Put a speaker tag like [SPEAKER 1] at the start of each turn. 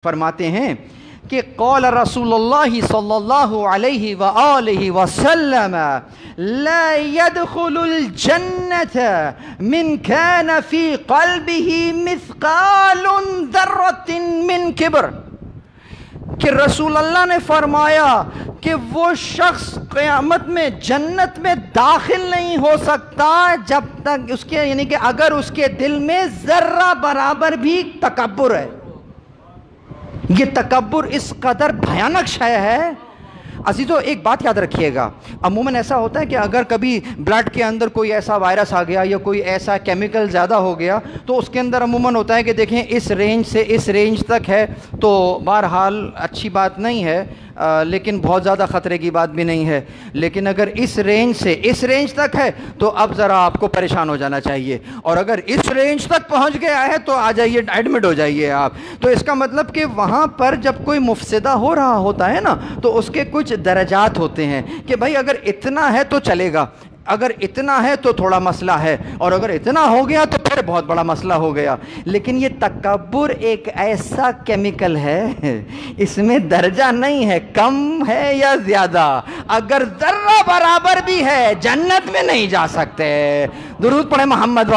[SPEAKER 1] فرماتے ہیں کہ قول رسول اللہ صلی اللہ علیہ وآلہ وسلم لا يدخل الجنة من كان في قلبه مثقال ذرة من کبر، کہ رسول اللہ نے فرمایا کہ وہ شخص قیامت میں جنت میں داخل نہیں ہو سکتا جب تک اس کے یعنی کہ اگر اس کے دل میں ذرہ برابر بھی تکبر ہے۔ یہ تکبر اس قدر بھیانک شے ہے۔ عزیزو ایک بات یاد رکھیے گا، عموماً ایسا ہوتا ہے کہ اگر کبھی بلڈ کے اندر کوئی ایسا وائرس آ گیا یا کوئی ایسا کیمیکل زیادہ ہو گیا تو اس کے اندر عموماً ہوتا ہے کہ دیکھیں اس رینج سے اس رینج تک ہے تو بہرحال اچھی بات نہیں ہے، لیکن بہت زیادہ خطرے کی بات بھی نہیں ہے۔ لیکن اگر اس رینج سے اس رینج تک ہے تو اب ذرا آپ کو پریشان ہو جانا چاہیے، اور اگر اس رینج تک پہنچ گیا ہے تو آ جائیے، ایڈمٹ ہو جائیے آپ۔ تو اس کا مطلب کہ وہاں پر جب کوئی مفسدہ ہو رہا ہوتا ہے نا تو اس کے کچھ درجات ہوتے ہیں کہ بھائی اگر اتنا ہے تو چلے گا، اگر اتنا ہے تو تھوڑا مسئلہ ہے، اور اگر اتنا ہو گیا تو پھر بہت بڑا مسئلہ ہو گیا۔ لیکن یہ تکبر ایک ایسا کیمیکل ہے، اس میں درجہ نہیں ہے کم ہے یا زیادہ، اگر ذرہ برابر بھی ہے جنت میں نہیں جا سکتے۔ درود پڑھیں محمد